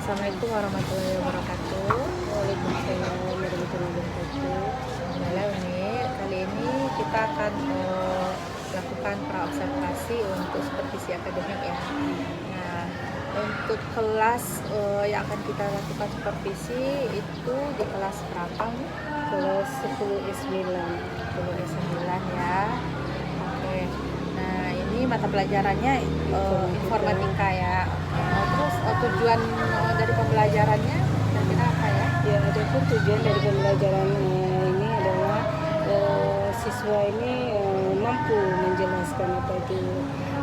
Assalamualaikum warahmatullahi wabarakatuh. Waalaikumsalam warahmatullahi wabarakatuh. Halo kali ini kita akan lakukan praobservasi untuk supervisi akademik ya. Nah, untuk kelas yang akan kita lakukan supervisi itu di kelas berapa nih? Kelas 10 S9. 10 S9 ya. Oke. Nah, ini mata pelajarannya informatika ya. Terus tujuan dari pembelajarannya kira-kira apa ya? Ya, adapun tujuan dari pembelajaran ini adalah siswa ini mampu menjelaskan apa itu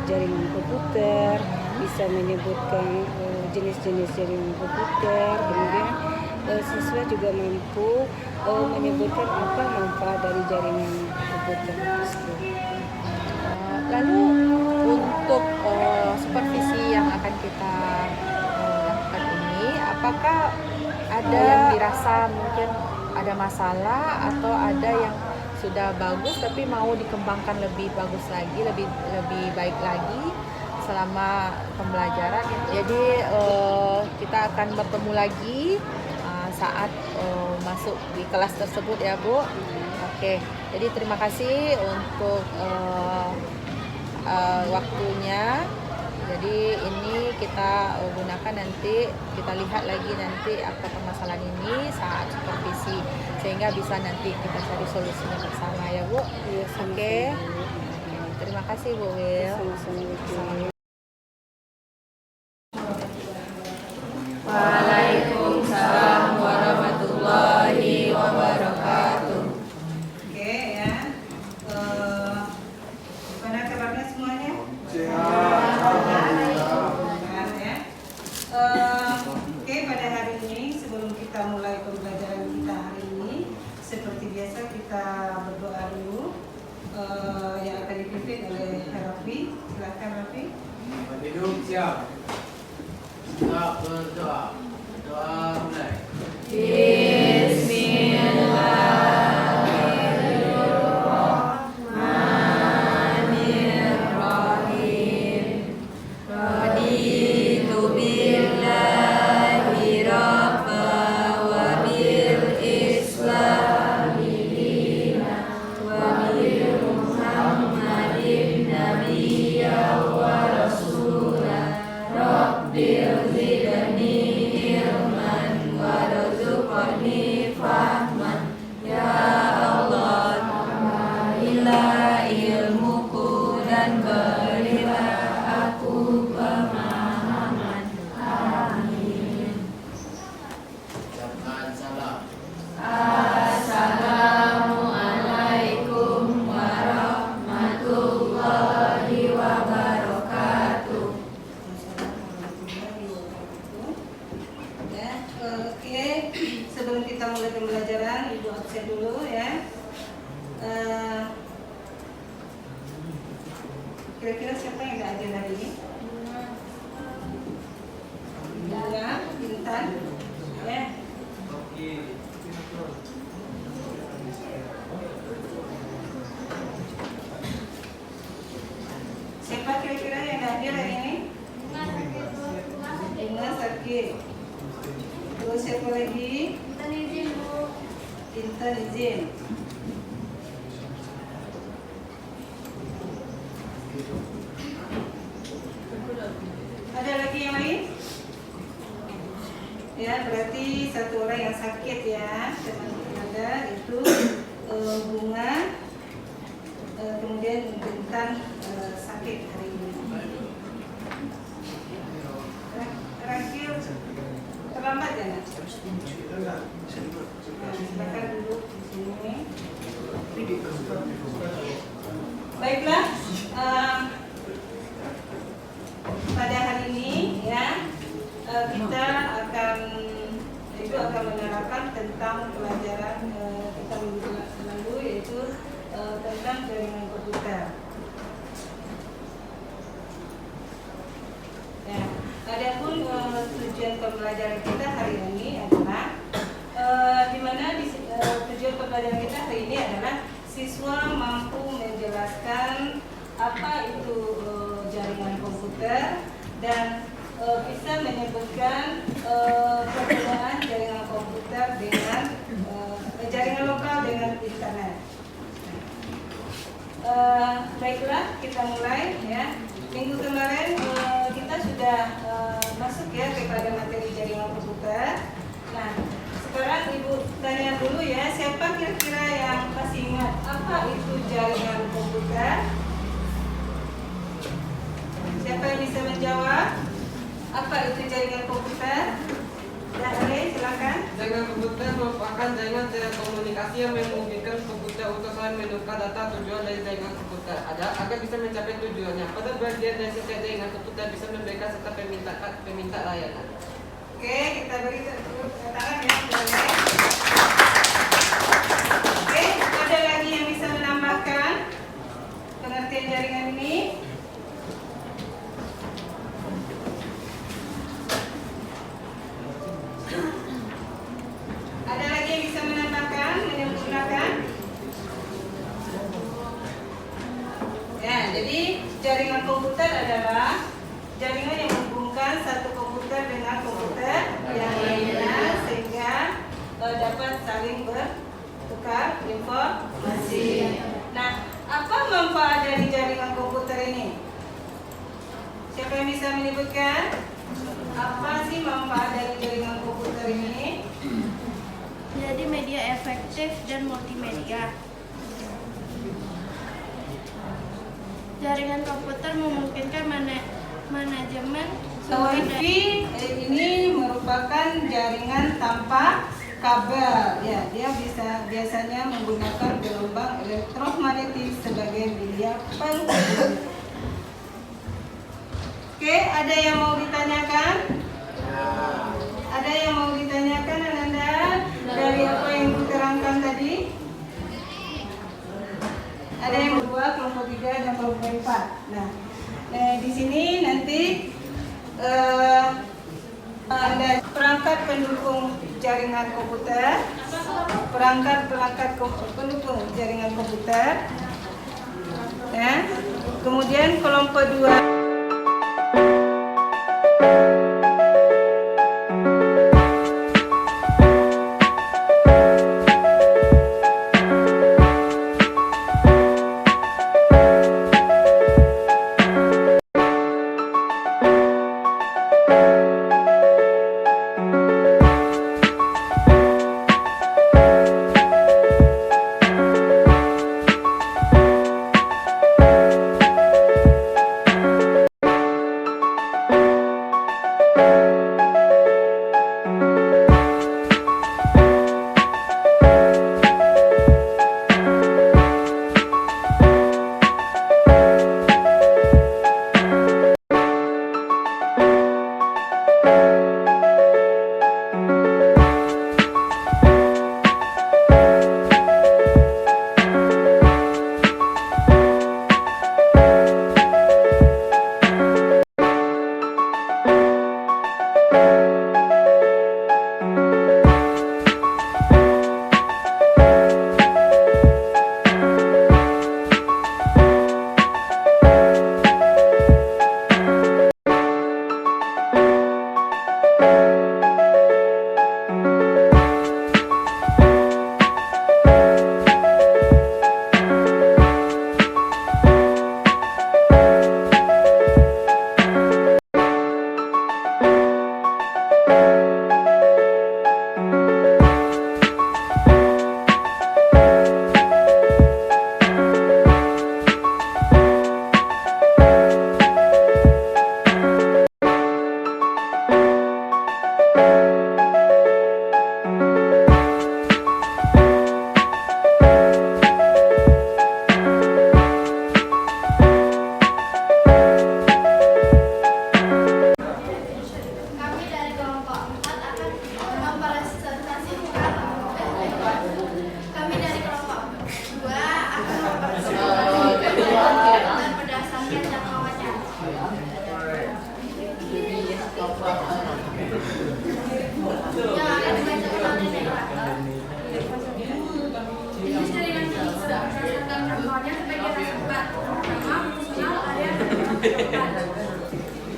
jaringan komputer, bisa menyebutkan jenis-jenis jaringan komputer, kemudian siswa juga mampu menyebutkan apa manfaat dari jaringan komputer tersebut. Lalu untuk supervisi yang akan kita lakukan ini, apakah ada yang dirasa mungkin ada masalah atau ada yang sudah bagus tapi mau dikembangkan lebih bagus lagi, lebih baik lagi selama pembelajaran? Jadi kita akan bertemu lagi saat masuk di kelas tersebut ya Bu. Oke, jadi terima kasih untuk waktunya. Jadi ini kita gunakan nanti, kita lihat lagi nanti apa permasalahan ini saat supervisi sehingga bisa nanti kita cari solusinya bersama ya Bu. Ya, Oke. Terima kasih Bu Wil. Sama-sama. Waalaikumsalam warahmatullahi wabarakatuh. Oke ya, gimana kabarnya semuanya? Sehat ya. Oke, pada hari ini sebelum kita mulai pembelajaran kita hari ini, seperti biasa kita berdoa dulu yang akan dipimpin oleh Raffi. Silakan Raffi. Hidup siap. Siap berdoa. Doa mulai. Bismillahirrahmanirrahim. Raditu billahi rabba wa bil islami dina wa bi Muhammadin nabiyya wa rasulah. Rabbil zidni ilman warzuqni fahman ya Allah, tambahlah ilmuku dan berilah aku pemahaman. Amin. Ucapkan salam. Assalamualaikum warahmatullahi wabarakatuh. Ya, oke. Sebelum kita mulai pembelajaran, Ibu absen dulu ya. Kira-kira siapa yang nggak hadir hari ini? Bunga, Intan, ya. Siapa kira-kira yang nggak hadir hari ini? Bunga sakit. Terus siapa lagi? Intan izin. Ada lagi yang lain? Ya, berarti satu orang yang sakit ya, teman-teman ada itu Bunga, kemudian Intan sakit hari ini. Terakhir terlambat ya nak? Silakan duduk di sini. Baiklah, pada hari ini ya kita akan menerapkan tentang pelajaran kita minggu lalu, yaitu tentang jaringan komputer. Ya, adapun tujuan pembelajaran kita hari ini adalah di mana tujuan pembelajaran kita hari ini adalah siswa mampu menjelaskan apa itu jaringan komputer dan bisa menyebutkan perbedaan jaringan komputer dengan jaringan lokal dengan internet. Baiklah, kita mulai ya. Minggu kemarin kita sudah masuk ya kepada materi jaringan komputer. Nah, sekarang Ibu tanya dulu ya, siapa kira-kira yang masih ingat apa itu jaringan komputer? Siapa yang bisa menjawab? Apa itu jaringan komputer? Dahre, silakan. Jaringan komputer merupakan jaringan telekomunikasi yang memungkinkan komputer untuk saling menukar data tujuan dari jaringan komputer agar bisa mencapai tujuannya. Pada bagian dari setiap jaringan komputer bisa memberikan serta peminta layanan. Oke, kita beri tepuk tangan ya. Oke, ada lagi yang bisa menambahkan pengertian jaringan ini? Ada lagi yang bisa menambahkan, menyempurnakan? Ya, jadi jaringan komputer adalah jaringan yang menghubungkan satu komputer dengan komputer yang lainnya sehingga dapat saling bertukar informasi. Nah, apa manfaat dari jaringan komputer ini? Siapa yang bisa menyebutkan? Apa sih manfaat dari jaringan komputer ini? Jadi media efektif dan multimedia. Jaringan komputer memungkinkan manajemen sumber daya. WiFi ini merupakan jaringan tanpa kabel. Ya, dia biasanya menggunakan gelombang elektromagnetis sebagai media penghubung. Oke, ada yang mau ditanyakan? Ada yang mau ditanyakan, Ananda? Dari apa yang diterangkan tadi? Ada yang kedua, kelompok 3 dan kelompok 4. Nah, di sini nanti ada perangkat pendukung jaringan komputer, perangkat pendukung jaringan komputer, ya. Kemudian kelompok 2.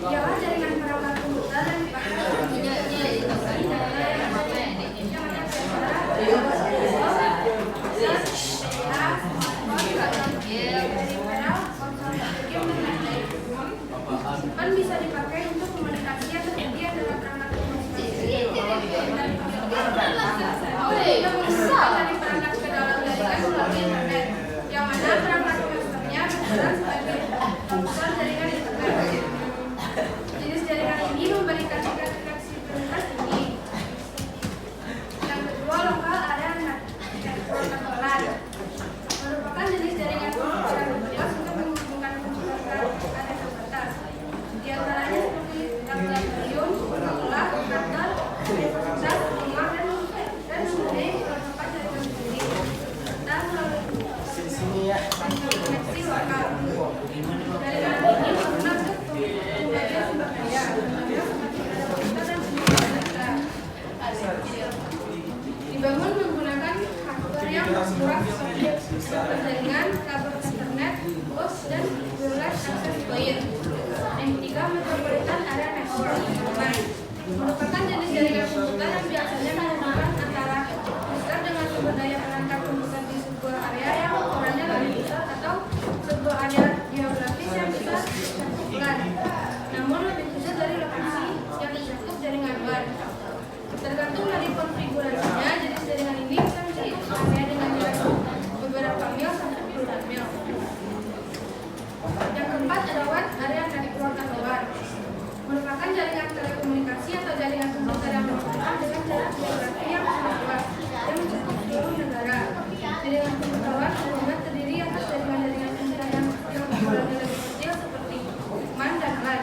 Ialah jaringan perangkat komputer yang dipakai berperan sebagai komputer jaringan internet. Jenis jaringan ini memberikan tingkat fleksibilitas tinggi. Yang kedua, lokal area network atau LAN merupakan jenis jaringan komputer yang bertugas untuk menghubungkan komputer ke area terbatas. Di antaranya seperti laboratorium, sekolah, kantor, universitas, rumah, dan mempunyai protokol jaringan sendiri. Dan melalui koneksi lokal. Jaringan ini berguna untuk pembagian sumber daya, komputer dan data. Dibangun menggunakan hardware yang murah seperti jaringan, kabel internet, bus, dan wireless access point. Yang ketiga, metropolitan area network merupakan jenis jaringan komputer yang biasanya menggunakan antara komputer dengan sumber daya penangkap komputer di sebuah area yang ukurannya lebih besar atau sebuah area geografis yang besar dan populer, namun lebih kecil dari lokasi yang dicakup jaringan WAN. Tergantung dari konfigurasinya, jenis jaringan ini bisa menjadi area dengan jarak beberapa mil sampai puluhan mil. Yang keempat adalah area network atau WAN, merupakan jaringan telekomunikasi atau jaringan komputer yang berhubungan dengan jarak geografi yang sangat luas yang mencakup seluruh negara. Jaringan komputer WAN umumnya terdiri atas jaringan-jaringan komputer yang ukurannya lebih kecil seperti MAN dan LAN.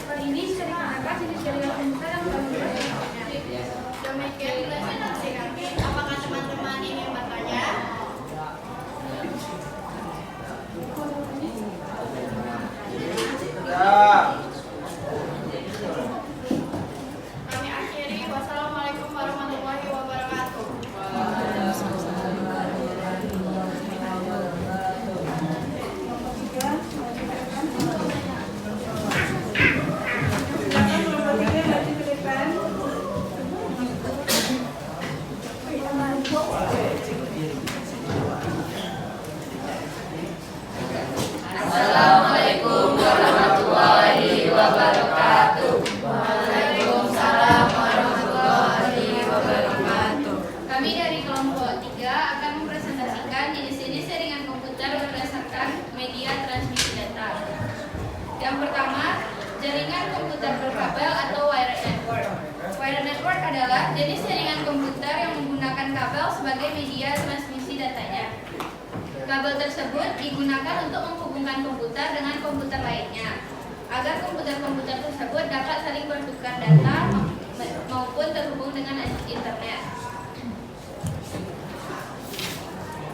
Hal ini bisa dikatakan jenis jaringan komputer yang paling luas di dunia. Demikian presentasi kami. Apakah teman-teman ingin bertanya? Kami akhiri. Wassalamualaikum warahmatullahi wabarakatuh. Silakan nomor 3 maju ke depan. Assalamualaikum warahmatullahi wabarakatuh. Waalaikumsalam warahmatullahi wabarakatuh. Kami dari kelompok 3 akan mempresentasikan jenis-jenis jaringan komputer berdasarkan media transmisi data. Yang pertama, jaringan komputer berkabel atau wired network. Wired network adalah jenis jaringan komputer yang menggunakan kabel sebagai media transmisi datanya. Kabel tersebut digunakan untuk menghubungkan komputer dengan komputer lainnya, agar komputer-komputer tersebut dapat saling bertukar data maupun terhubung dengan internet.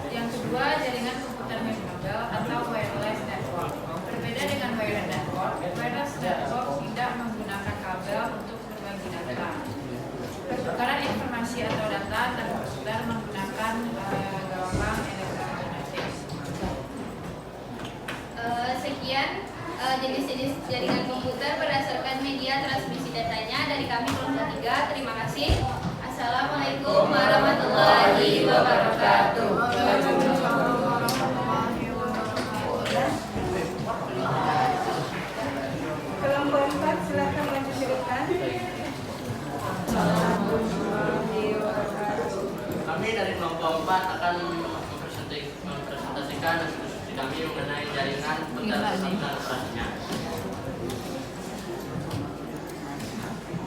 Yang kedua, jaringan komputer berkabel atau wireless network. Berbeda dengan wired network, wireless network tidak menggunakan kabel untuk berbagi data. Pertukaran informasi atau data antar komputer menggunakan gelombang elektromagnetik. Sekian jenis-jenis jaringan komputer berdasarkan media transmisi datanya dari kami kelompok 3. Terima kasih. Assalamualaikum warahmatullahi wabarakatuh. Kelompok 4 silakan maju ke depan. Kami dari kelompok 4 akan mempresentasikan diskusi kami mengenai jaringan komputer serta operasinya.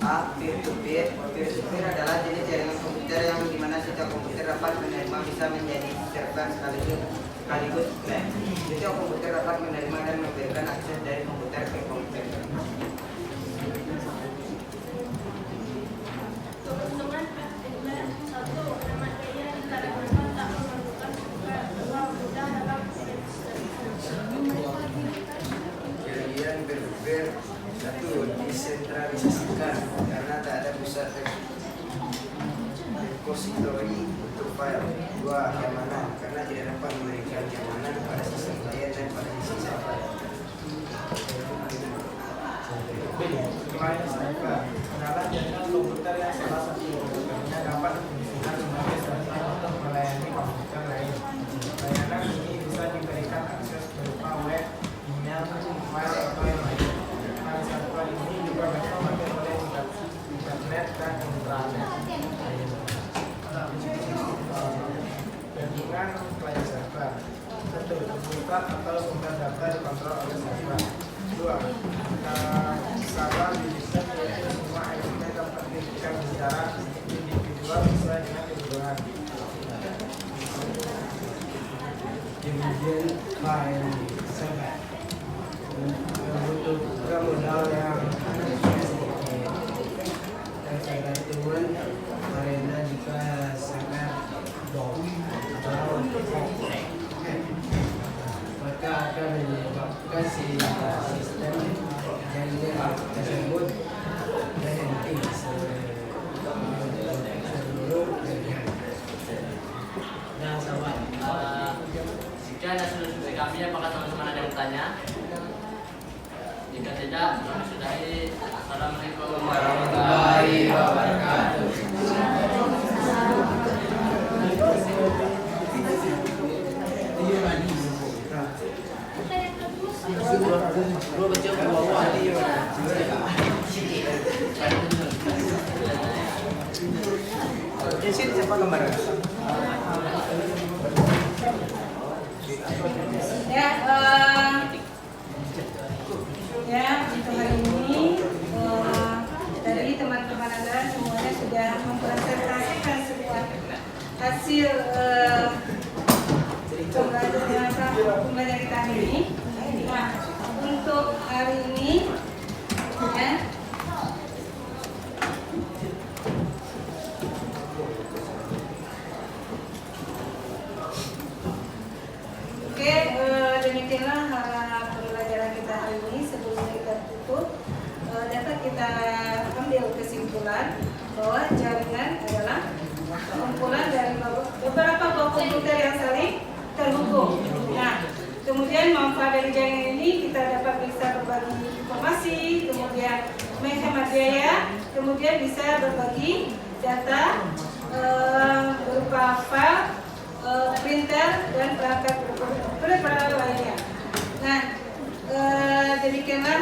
A. Peer-to-peer. Peer-to-peer adalah jenis jaringan komputer yang dimana setiap komputer dapat menerima bisa menjadi server sekaligus client. Setiap komputer dapat menerima dan memberikan akses dari komputer ke komputer. Keuntungan internet 1. Hemat daya antara mereka tak memerlukan sumber. 2. Mudah dalam Jaringan peer-to-peer. 1. Desentralisasikan karena tak ada pusat repositori untuk file. 2. Keamanan karena tidak dapat memberikan keamanan pada sistem klien dan pada sisi server. adalah jaringan komputer yang salah satu komputernya dapat difungsikan sebagai server untuk melayani komputer lain. Layanan ini bisa diberikan akses berupa web, email, file, atau yang lain. Server ini juga dapat dipakai oleh internet dan intranet. pusat atau sumber data dikontrol oleh server. 2. Skala digital yaitu semua ICT dapat diberikan secara individual sesuai dengan kebutuhan. Kemudian file server membutuhkan modal yang saya temuan karena jika sangat dom atau maka akan menyebabkan sistem jaringan tersebut berhenti sebelum jaringan. Nah, sahabat, jika ada solusi kami, apakah teman-teman ada yang bertanya? Jika tidak, kami sudahi. Assalamualaikum warahmatullahi wabarakatuh. Di sini siapa gambar? Untuk hari ini tadi teman-teman Anda semuanya sudah mempresentasikan semua hasil pembelajaran kita hari ini. Nah, untuk hari ini ya, oke, demikianlah pembelajaran kita hari ini. Sebelum kita tutup, dapat kita ambil kesimpulan bahwa jaringan adalah kumpulan dari beberapa komputer yang saling terhubung. Nah, kemudian manfaat dari jaringan ini kita dapat bisa berbagi informasi, kemudian menghemat biaya, kemudian bisa berbagi data berupa file, printer dan perangkat lainnya. Nah, demikianlah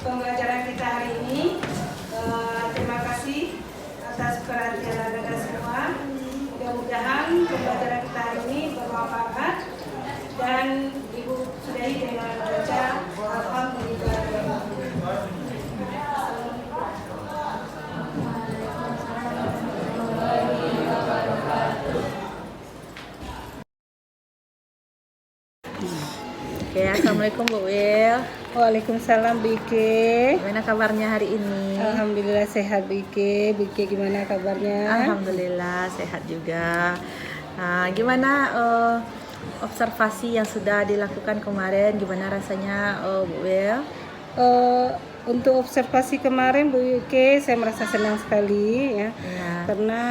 pembelajaran kita hari ini. Terima kasih atas perhatian Anda semua. Mudah-mudahan pembelajaran kita hari ini bermanfaat dan Ibu sudahi dengan membaca Alhamdulillah. Oke, assalamualaikum Bu Wil. Waalaikumsalam Bike. Gimana kabarnya hari ini? Alhamdulillah sehat Bike. Bike gimana kabarnya? Alhamdulillah sehat juga. Nah, gimana observasi yang sudah dilakukan kemarin? Gimana rasanya Bu Wil? Untuk observasi kemarin Bu Yuke, saya merasa senang sekali ya, karena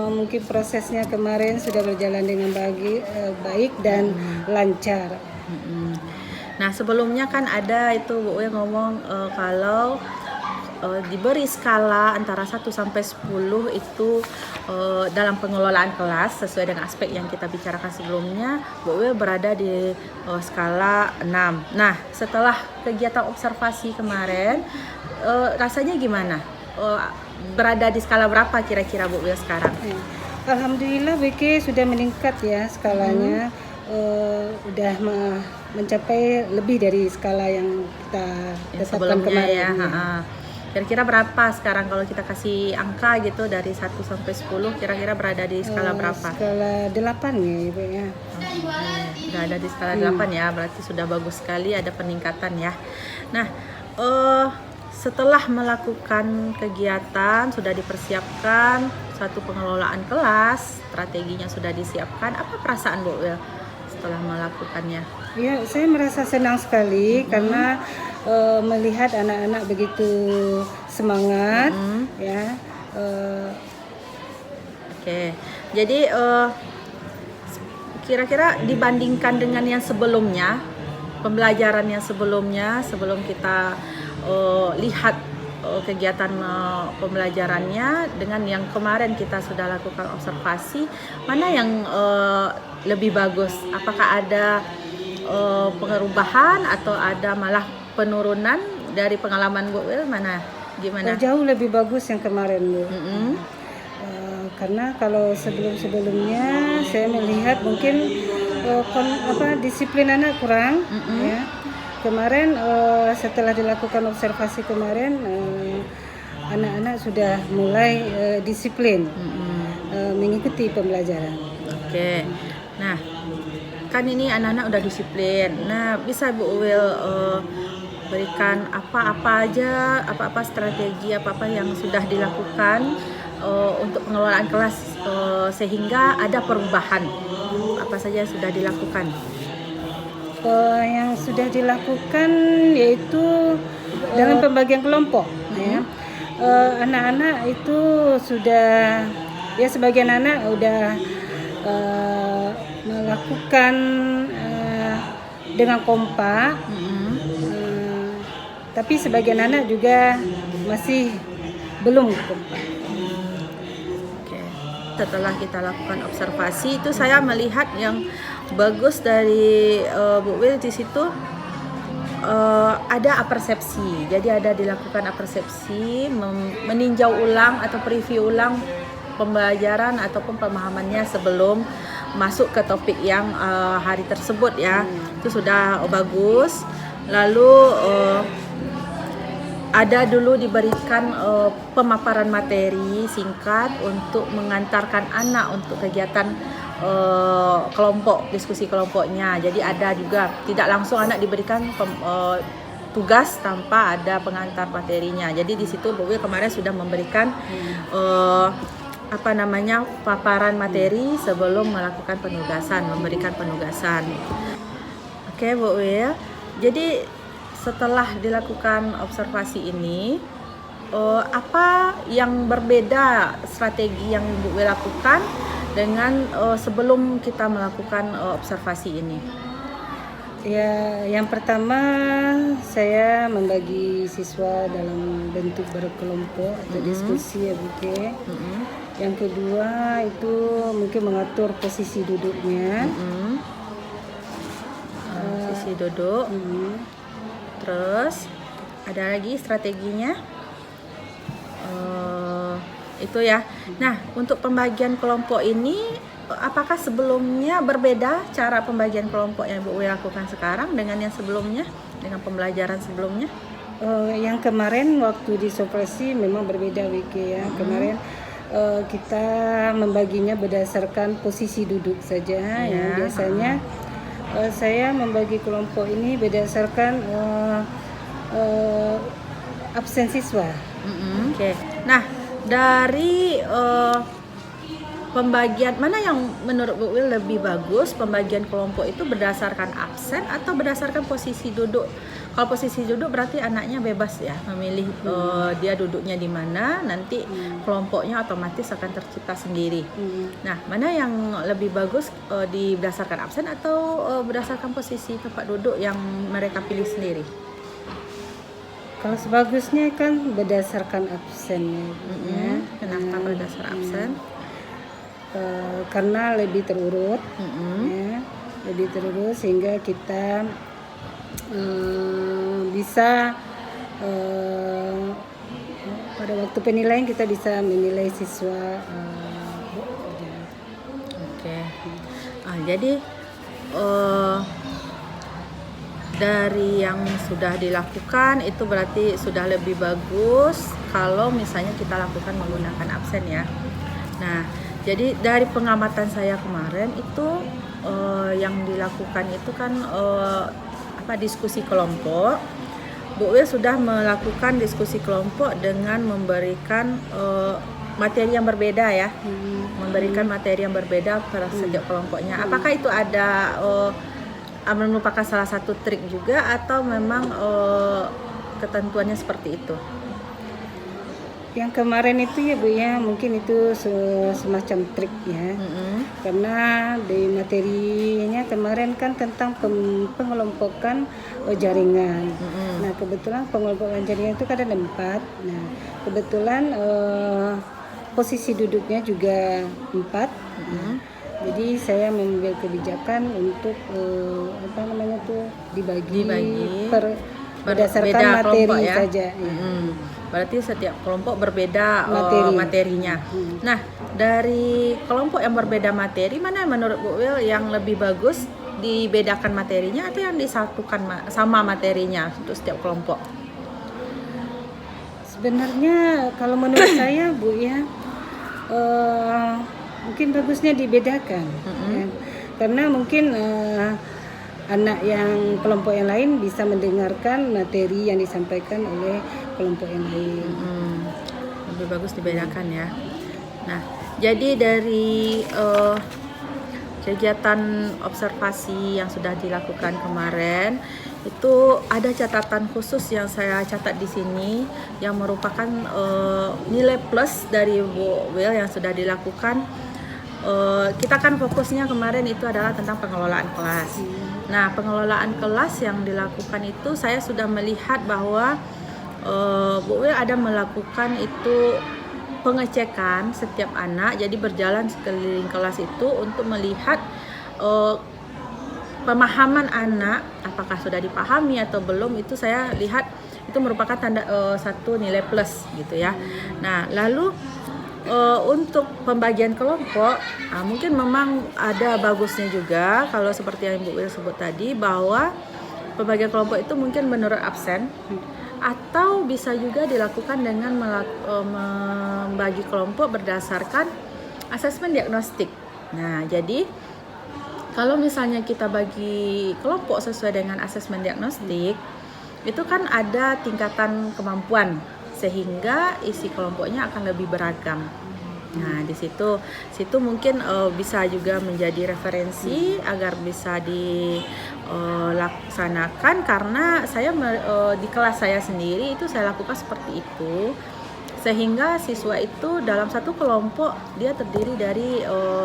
mungkin prosesnya kemarin sudah berjalan dengan baik dan lancar. Nah, sebelumnya kan ada itu Bu Wil ngomong kalau diberi skala antara 1 sampai 10 itu dalam pengelolaan kelas sesuai dengan aspek yang kita bicarakan sebelumnya, Bu Wil berada di skala 6. Nah, setelah kegiatan observasi kemarin, rasanya gimana? Berada di skala berapa kira-kira Bu Wil sekarang? Alhamdulillah BK sudah meningkat ya skalanya. Udah mencapai lebih dari skala yang kita tetapkan kemarin. Kira-kira berapa sekarang kalau kita kasih angka gitu dari 1 sampai 10, kira-kira berada di skala berapa? Skala 8 ya Ibu ya. Sudah ada di skala 8 ya, berarti sudah bagus sekali, ada peningkatan ya. Nah, setelah melakukan kegiatan, sudah dipersiapkan suatu pengelolaan kelas, strateginya sudah disiapkan, apa perasaan Bu Wil setelah melakukannya? Ya, saya merasa senang sekali karena melihat anak-anak begitu semangat ya. Oke, jadi kira-kira dibandingkan dengan yang sebelumnya, pembelajaran yang sebelumnya, sebelum kita lihat kegiatan pembelajarannya dengan yang kemarin kita sudah lakukan observasi, mana yang lebih bagus? Apakah ada perubahan atau ada malah penurunan dari pengalaman Bu Wil? Mana gimana? Jauh lebih bagus yang kemarin Bu. Karena kalau sebelum-sebelumnya saya melihat mungkin disiplin anak kurang, ya. Kemarin setelah dilakukan observasi kemarin, anak-anak sudah mulai disiplin mengikuti pembelajaran. Oke. Nah, kan ini anak-anak udah disiplin. Nah, bisa Bu Uwil berikan apa-apa strategi apa-apa yang sudah dilakukan untuk pengelolaan kelas sehingga ada perubahan. Apa saja yang sudah dilakukan? Yang sudah dilakukan yaitu dalam pembagian kelompok, ya. Anak-anak itu sudah, ya sebagian anak udah melakukan dengan kompak, tapi sebagian anak juga masih belum kompak. Oke. Setelah kita lakukan observasi itu saya melihat yang bagus dari Bu Wil di situ ada apersepsi. Jadi ada dilakukan apersepsi, meninjau ulang atau preview ulang pembelajaran ataupun pemahamannya sebelum masuk ke topik yang hari tersebut, ya. Itu sudah bagus. Lalu ada dulu diberikan pemaparan materi singkat untuk mengantarkan anak untuk kegiatan kelompok, diskusi kelompoknya. Jadi ada juga, tidak langsung anak diberikan tugas tanpa ada pengantar materinya. Jadi di situ Bu Wil kemarin sudah memberikan paparan materi sebelum melakukan penugasan, memberikan penugasan. Oke Bu Wil. Jadi setelah dilakukan observasi ini, apa yang berbeda strategi yang Bu Wil lakukan dengan sebelum kita melakukan observasi ini? Ya, yang pertama saya membagi siswa dalam bentuk berkelompok atau diskusi, ya Bu Ke. Yang kedua itu mungkin mengatur posisi duduknya. Posisi duduk. Terus ada lagi strateginya. Itu ya. Nah, untuk pembagian kelompok ini, apakah sebelumnya berbeda cara pembagian kelompok yang Bu Wil lakukan sekarang dengan yang sebelumnya, dengan pembelajaran sebelumnya? Yang kemarin waktu di supervisi memang berbeda, Wiki, ya. Kemarin kita membaginya berdasarkan posisi duduk saja, ya. Biasanya saya membagi kelompok ini berdasarkan absen siswa. Oke. Nah, dari pembagian mana yang menurut Bu Wil lebih bagus, pembagian kelompok itu berdasarkan absen atau berdasarkan posisi duduk? Kalau posisi duduk berarti anaknya bebas ya memilih dia duduknya di mana, nanti kelompoknya otomatis akan tercipta sendiri. Nah, mana yang lebih bagus berdasarkan absen atau berdasarkan posisi tempat duduk yang mereka pilih sendiri? Kalau sebagusnya kan berdasarkan absen, ya. Kenapa berdasarkan absen? Karena lebih terurut, ya, lebih terurut sehingga kita bisa pada waktu penilaian kita bisa menilai siswa. Oke. Jadi dari yang sudah dilakukan itu berarti sudah lebih bagus kalau misalnya kita lakukan menggunakan absen, ya. Nah, jadi dari pengamatan saya kemarin itu yang dilakukan itu kan diskusi kelompok. Bu Wil sudah melakukan diskusi kelompok dengan memberikan materi yang berbeda, ya. Memberikan materi yang berbeda pada setiap kelompoknya. Apakah itu ada merupakan salah satu trik juga atau memang ketentuannya seperti itu? Yang kemarin itu, ya Bu, ya, mungkin itu semacam trik, ya. Karena di materinya kemarin kan tentang pengelompokan jaringan. Nah, kebetulan pengelompokan jaringan itu kan ada 4. Nah, kebetulan posisi duduknya juga 4. Jadi saya mengambil kebijakan untuk dibagi berdasarkan beda materi kelompok ya. saja. Ya. Berarti setiap kelompok berbeda Materi. materinya. Nah, dari kelompok yang berbeda materi, mana menurut Bu Wil yang lebih bagus dibedakan materinya atau yang disatukan sama materinya untuk setiap kelompok? Sebenarnya kalau menurut saya Bu ya, mungkin bagusnya dibedakan. Ya. Karena mungkin anak yang kelompok yang lain bisa mendengarkan materi yang disampaikan oleh kelompok yang lain. Lebih bagus dibedakan ya. Nah, jadi dari kegiatan observasi yang sudah dilakukan kemarin itu ada catatan khusus yang saya catat di sini yang merupakan nilai plus dari Bu Wil yang sudah dilakukan. Kita kan fokusnya kemarin itu adalah tentang pengelolaan kelas. Nah, pengelolaan kelas yang dilakukan itu saya sudah melihat bahwa Bu Wil ada melakukan itu pengecekan setiap anak, jadi berjalan sekeliling kelas itu untuk melihat pemahaman anak apakah sudah dipahami atau belum. Itu saya lihat itu merupakan tanda satu nilai plus gitu ya. Nah, lalu untuk pembagian kelompok mungkin memang ada bagusnya juga kalau seperti yang Bu Wil sebut tadi bahwa pembagian kelompok itu mungkin menurut absen atau bisa juga dilakukan dengan membagi kelompok berdasarkan asesmen diagnostik. Nah, jadi kalau misalnya kita bagi kelompok sesuai dengan asesmen diagnostik, itu kan ada tingkatan kemampuan sehingga isi kelompoknya akan lebih beragam. Nah, di situ mungkin bisa juga menjadi referensi agar bisa dilaksanakan, karena saya di kelas saya sendiri itu saya lakukan seperti itu, sehingga siswa itu dalam satu kelompok dia terdiri dari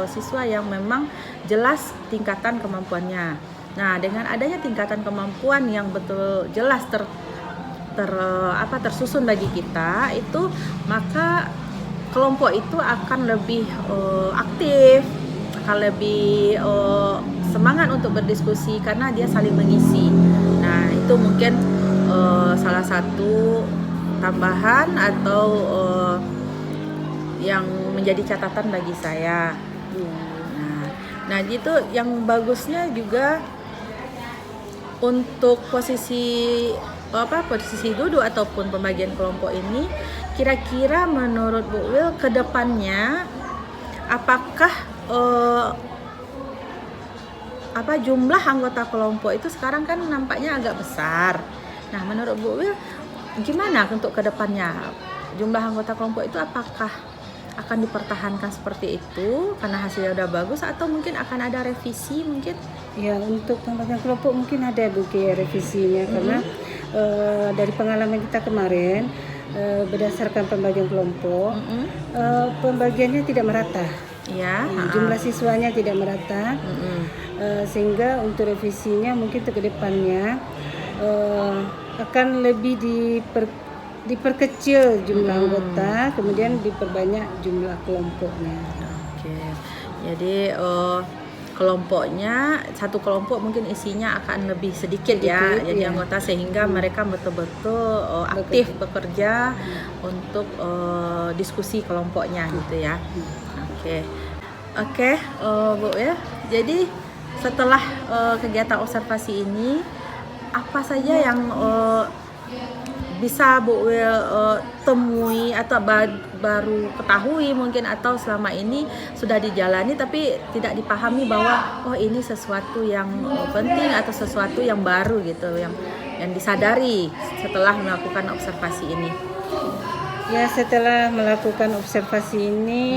siswa yang memang jelas tingkatan kemampuannya. Nah, dengan adanya tingkatan kemampuan yang betul jelas tersusun bagi kita itu, maka kelompok itu akan lebih aktif, akan lebih semangat untuk berdiskusi karena dia saling mengisi. Nah, itu mungkin salah satu tambahan atau yang menjadi catatan bagi saya. Nah, itu yang bagusnya juga untuk posisi duduk ataupun pembagian kelompok ini, kira-kira menurut Bu Wil ke depannya apakah jumlah anggota kelompok itu sekarang kan nampaknya agak besar. Nah, menurut Bu Wil gimana untuk ke depannya jumlah anggota kelompok itu, apakah akan dipertahankan seperti itu karena hasilnya udah bagus atau mungkin akan ada revisi mungkin? Ya, untuk pembagian kelompok mungkin ada revisinya karena dari pengalaman kita kemarin berdasarkan pembagian kelompok, pembagiannya tidak merata. Ya, jumlah siswanya tidak merata, sehingga untuk revisinya mungkin ke depannya akan lebih diperkecil jumlah anggota, kemudian diperbanyak jumlah kelompoknya. Oke, jadi kelompoknya, satu kelompok mungkin isinya akan lebih sedikit ya, jadi anggota, sehingga mereka betul-betul aktif bekerja untuk diskusi kelompoknya gitu ya. Oke, Bu ya. Jadi setelah kegiatan observasi ini, apa saja yang bisa Bu Wil temui atau baru ketahui mungkin, atau selama ini sudah dijalani tapi tidak dipahami bahwa ini sesuatu yang penting atau sesuatu yang baru gitu, yang disadari setelah melakukan observasi ini? Ya, setelah melakukan observasi ini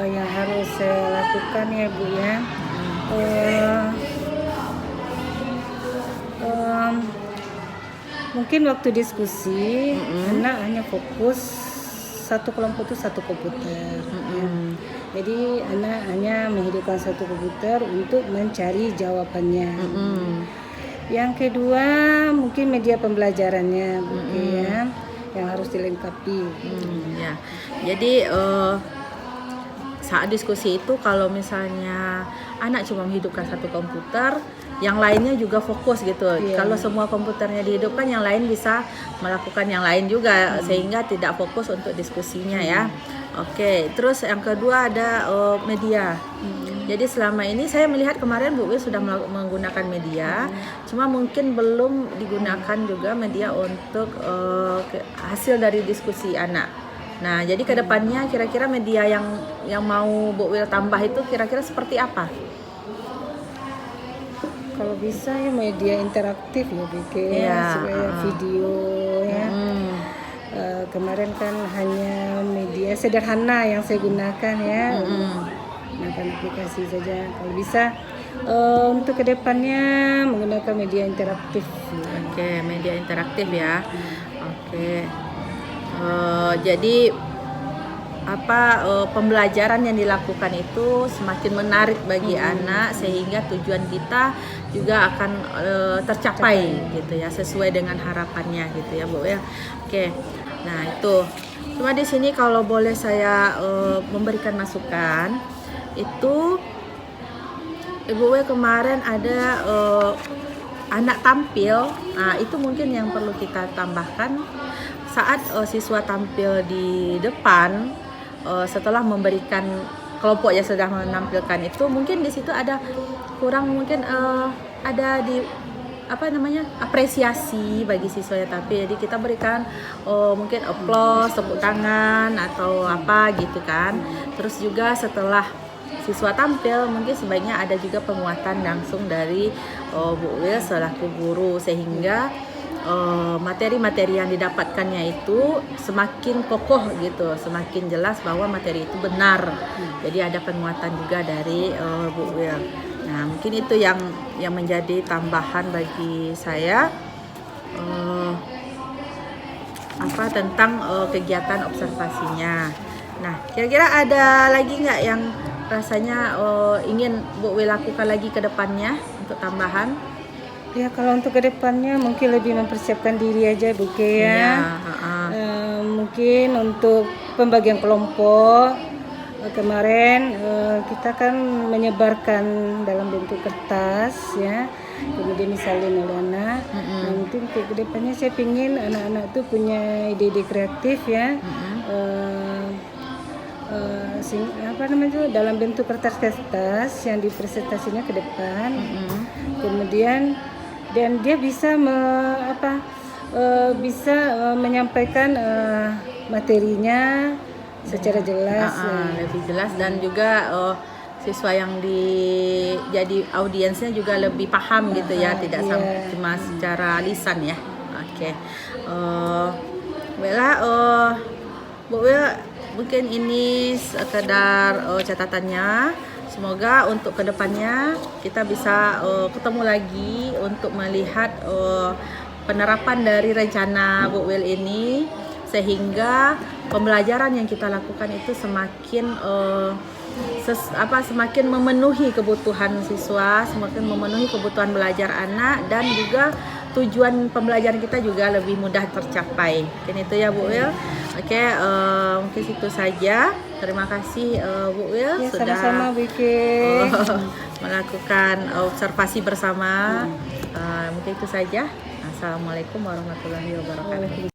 yang harus saya lakukan ya Bu ya, mungkin waktu diskusi anak hanya fokus satu kelompok itu satu komputer. Jadi anak hanya menghidupkan satu komputer untuk mencari jawabannya. Yang kedua mungkin media pembelajarannya yang harus dilengkapi. Ya, jadi saat diskusi itu kalau misalnya anak cuma menghidupkan satu komputer, yang lainnya juga fokus gitu. Kalau semua komputernya dihidupkan, yang lain bisa melakukan yang lain juga, sehingga tidak fokus untuk diskusinya ya. Oke, terus yang kedua ada media. Jadi selama ini saya melihat kemarin Bu Wil sudah menggunakan media, cuma mungkin belum digunakan juga media untuk hasil dari diskusi anak. Nah, jadi kedepannya kira-kira media yang mau Bu Wil tambah itu kira-kira seperti apa? Kalau bisa ya media interaktif ya bikin supaya video ya. Kemarin kan hanya media sederhana yang saya gunakan ya, gunakan aplikasi saja. Kalau bisa untuk kedepannya menggunakan media interaktif. Oke, media interaktif ya. Oke. Jadi pembelajaran yang dilakukan itu semakin menarik bagi anak, sehingga tujuan kita juga akan tercapai gitu ya, sesuai dengan harapannya gitu ya Bu ya. Oke. Nah, itu. Cuma di sini kalau boleh saya memberikan masukan, itu Ibu Wil kemarin ada anak tampil. Nah, itu mungkin yang perlu kita tambahkan saat siswa tampil di depan, setelah memberikan kelompok yang sudah menampilkan itu, mungkin di situ ada kurang, mungkin ada di apresiasi bagi siswa yang tampil. Jadi kita berikan mungkin applause, tepuk tangan atau apa gitu kan. Terus juga setelah siswa tampil mungkin sebaiknya ada juga penguatan langsung dari Bu Wil selaku guru, sehingga materi-materi yang didapatkannya itu semakin kokoh gitu, semakin jelas bahwa materi itu benar. Jadi ada penguatan juga dari Bu Wil. Nah, mungkin itu yang menjadi tambahan bagi saya tentang kegiatan observasinya. Nah, kira-kira ada lagi nggak yang rasanya ingin Bu Wil lakukan lagi ke depannya untuk tambahan? Ya, kalau untuk kedepannya mungkin lebih mempersiapkan diri aja Bu Ke ya. Mungkin untuk pembagian kelompok kemarin kita kan menyebarkan dalam bentuk kertas ya, kemudian disalin oleh anak. Nanti untuk kedepannya saya ingin anak-anak tuh punya ide-ide kreatif ya. Dalam bentuk kertas-kertas yang dipresentasinya ke depan. Kemudian dan dia bisa menyampaikan materinya secara jelas, lebih jelas, dan juga siswa yang jadi audiensnya juga lebih paham gitu ya, tidak cuma secara lisan ya. Oke. Bu Wil, mungkin ini sekedar catatannya. Semoga untuk kedepannya kita bisa ketemu lagi untuk melihat penerapan dari rencana Bu Wil ini, sehingga pembelajaran yang kita lakukan itu semakin semakin memenuhi kebutuhan siswa, semakin memenuhi kebutuhan belajar anak, dan juga tujuan pembelajaran kita juga lebih mudah tercapai. Mungkin itu ya Bu Wil. Oke, mungkin itu saja. Terima kasih Bu Wil sudah sama-sama bikin melakukan observasi bersama. Mungkin itu saja. Assalamualaikum warahmatullahi wabarakatuh.